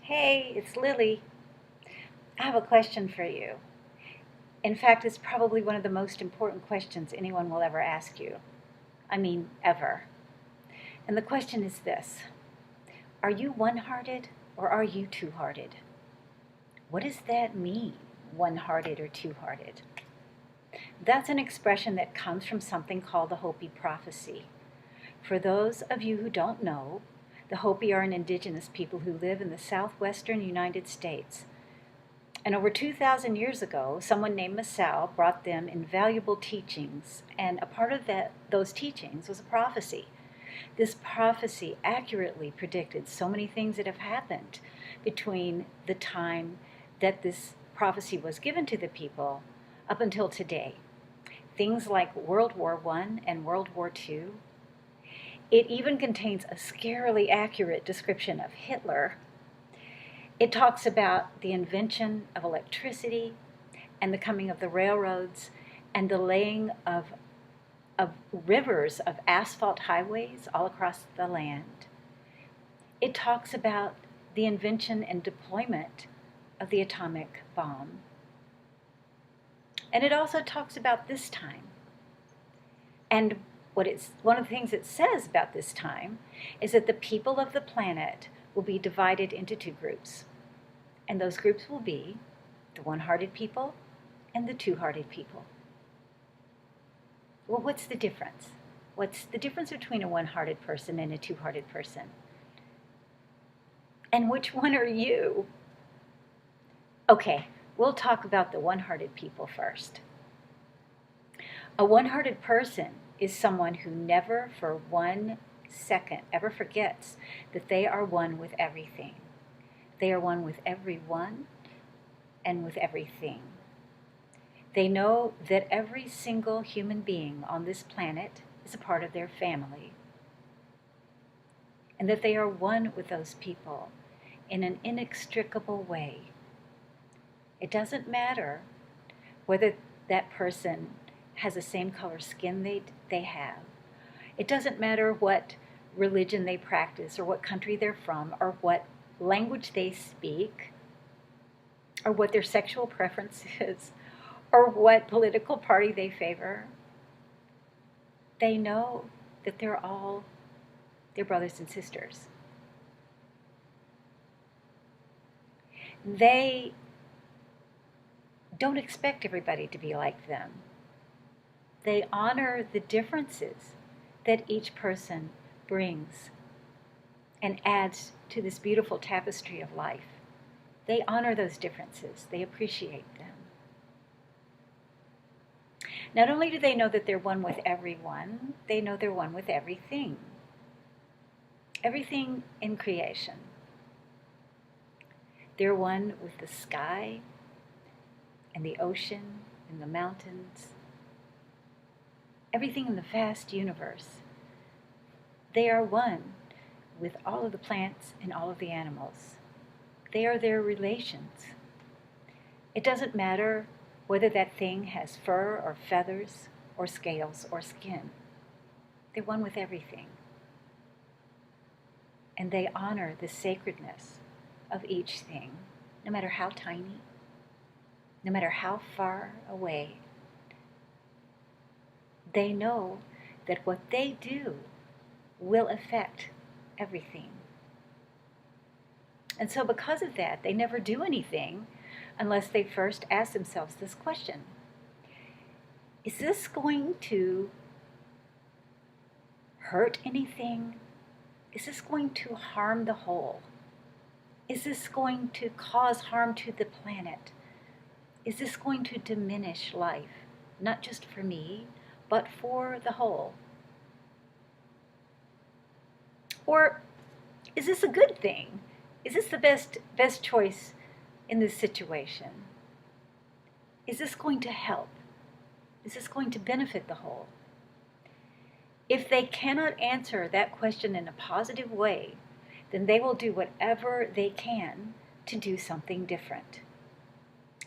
Hey, it's Lily. I have a question for you. In fact, it's probably one of the most important questions anyone will ever ask you. I mean, ever. And the question is this: are you one hearted or are you two hearted? What does that mean, one hearted or two hearted? That's an expression that comes from something called the Hopi prophecy. For those of you who don't know, the Hopi are an indigenous people who live in the southwestern United States. And over 2,000 years ago, someone named Masao brought them invaluable teachings, and a part of those teachings was a prophecy. This prophecy accurately predicted so many things that have happened between the time that this prophecy was given to the people up until today. Things like World War I and World War II. It even contains a scarily accurate description of Hitler. It talks about the invention of electricity and the coming of the railroads and the laying of rivers of asphalt highways all across the land. It talks about the invention and deployment of the atomic bomb. And it also talks about this time. And one of the things it says about this time is that the people of the planet will be divided into two groups. And those groups will be the one-hearted people and the two-hearted people. Well, what's the difference? What's the difference between a one-hearted person and a two-hearted person? And which one are you? Okay, we'll talk about the one-hearted people first. A one-hearted person is someone who never for 1 second ever forgets that they are one with everything. They are one with everyone and with everything. They know that every single human being on this planet is a part of their family, and that they are one with those people in an inextricable way. It doesn't matter whether that person has the same color skin they have. It doesn't matter what religion they practice or what country they're from or what language they speak or what their sexual preference is or what political party they favor. They know that they're all their brothers and sisters. They don't expect everybody to be like them. They honor the differences that each person brings and adds to this beautiful tapestry of life. They honor those differences. They appreciate them. Not only do they know that they're one with everyone, they know they're one with everything. Everything in creation. They're one with the sky and the ocean and the mountains. Everything in the vast universe. They are one with all of the plants and all of the animals. They are their relations. It doesn't matter whether that thing has fur or feathers or scales or skin. They're one with everything. And they honor the sacredness of each thing, no matter how tiny, no matter how far away. They know that what they do will affect everything. And so because of that, they never do anything unless they first ask themselves this question: is this going to hurt anything? Is this going to harm the whole? Is this going to cause harm to the planet? Is this going to diminish life, not just for me, but for the whole? Or is this a good thing? Is this the best choice in this situation? Is this going to help? Is this going to benefit the whole? If they cannot answer that question in a positive way, then they will do whatever they can to do something different.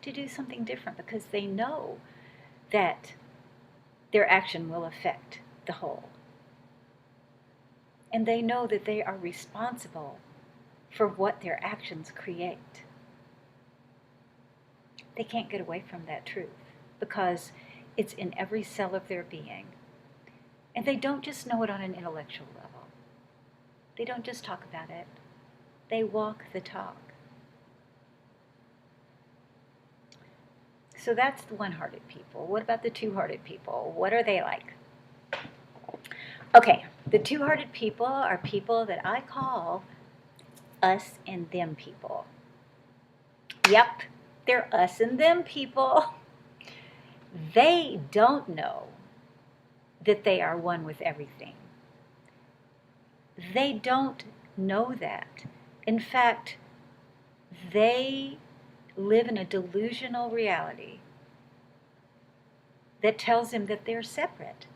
To do something different because they know that their action will affect the whole. And they know that they are responsible for what their actions create. They can't get away from that truth because it's in every cell of their being. And they don't just know it on an intellectual level. They don't just talk about it. They walk the talk. So that's the one-hearted people. What about the two-hearted people? What are they like? Okay, the two-hearted people are people that I call us and them people. Yep, they're us and them people. They don't know that they are one with everything. They don't know that. In fact, they live in a delusional reality that tells them that they're separate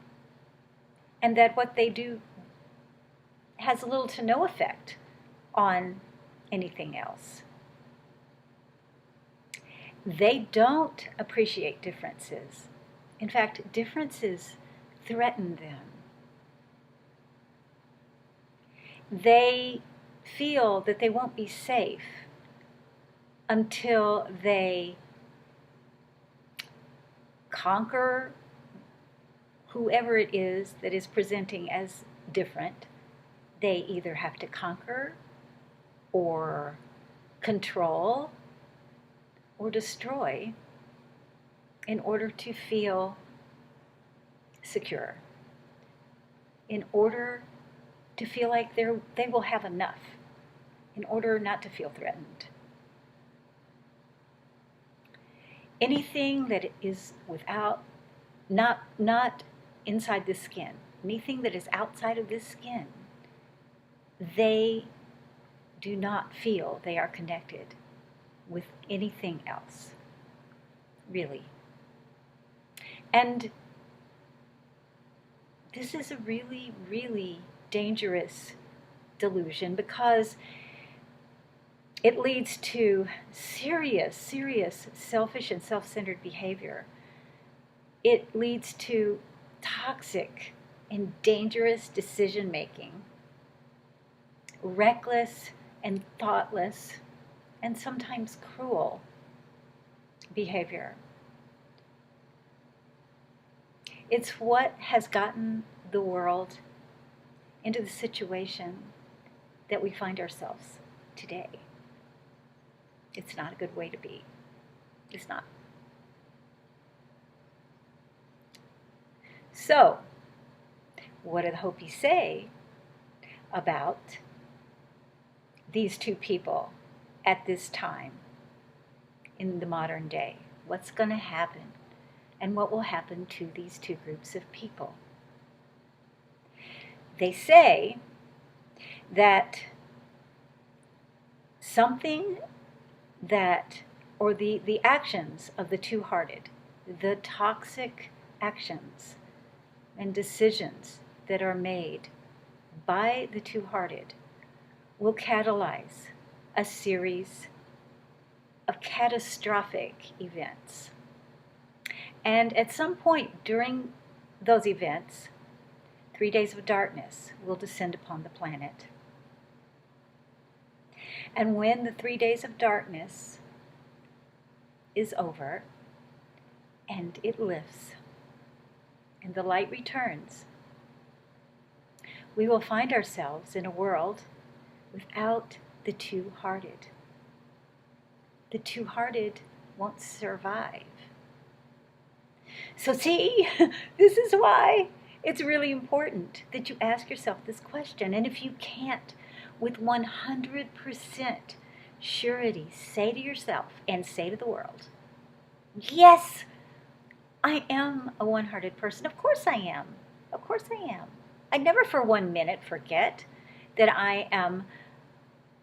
and that what they do has little to no effect on anything else. They don't appreciate differences. In fact, differences threaten them. They feel that they won't be safe until they conquer whoever it is that is presenting as different. They either have to conquer or control or destroy in order to feel secure, in order to feel like they will have enough, in order not to feel threatened. Anything that is without, not inside the skin, anything that is outside of this skin, they do not feel they are connected with anything else, really. And this is a really, really dangerous delusion because it leads to serious, selfish and self-centered behavior. It leads to toxic and dangerous decision-making, reckless and thoughtless, and sometimes cruel behavior. It's what has gotten the world into the situation that we find ourselves today. It's not a good way to be. It's not. So, what do the Hopis say about these two people at this time in the modern day? What's going to happen? And what will happen to these two groups of people? They say that something that, or the actions of the two-hearted, the toxic actions and decisions that are made by the two-hearted will catalyze a series of catastrophic events. And at some point during those events, 3 days of darkness will descend upon the planet. And when the 3 days of darkness is over and it lifts and the light returns, we will find ourselves in a world without the two-hearted. The two-hearted won't survive. So see, this is why it's really important that you ask yourself this question. And if you can't, with 100% surety, say to yourself and say to the world, yes, I am a one-hearted person. Of course I am. Of course I am. I never for 1 minute forget that I am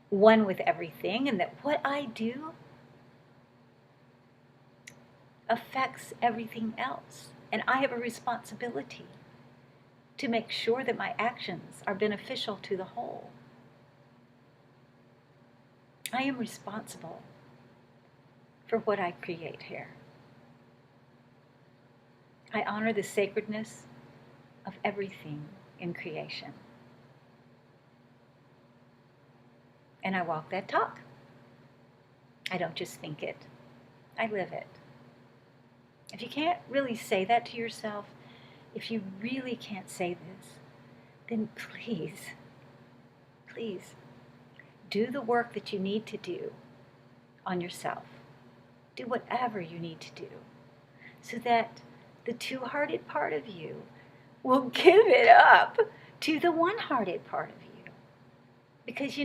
one with everything and that what I do affects everything else. And I have a responsibility to make sure that my actions are beneficial to the whole. I am responsible for what I create here. I honor the sacredness of everything in creation. And I walk that talk. I don't just think it, I live it. If you can't really say that to yourself, if you really can't say this, then please, please do the work that you need to do on yourself. Do whatever you need to do so that the two-hearted part of you will give it up to the one-hearted part of you. Because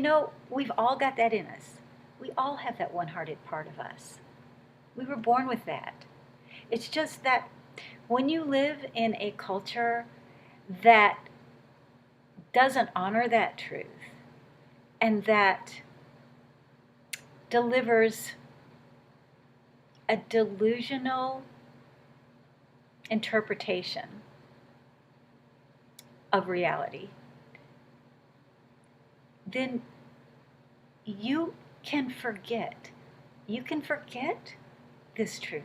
we've all got that in us. We all have that one-hearted part of us. We were born with that. It's just that when you live in a culture that doesn't honor that truth and that delivers a delusional interpretation of reality, then you can forget. You can forget this truth.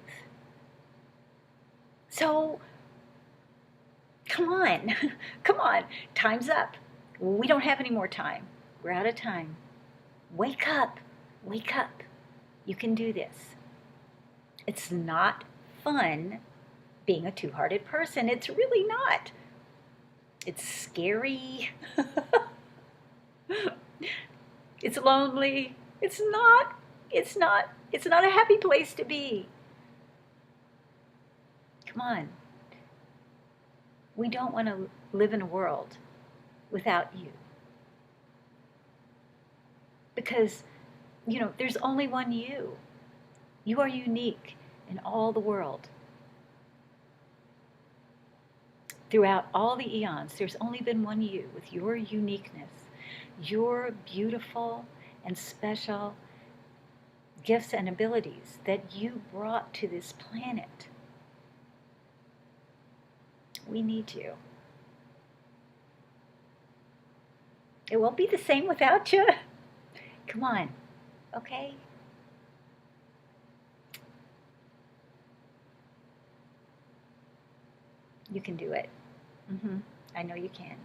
So, come on. Come on. Time's up. We don't have any more time. We're out of time. Wake up. Wake up. You can do this. It's not fun being a two-hearted person. It's really not. It's scary. It's lonely. It's not a happy place to be. Come on. We don't want to live in a world without you. Because, there's only one you. You are unique in all the world. Throughout all the eons, there's only been one you with your uniqueness, your beautiful and special gifts and abilities that you brought to this planet. We need you. It won't be the same without you. Come on, okay? You can do it. I know you can.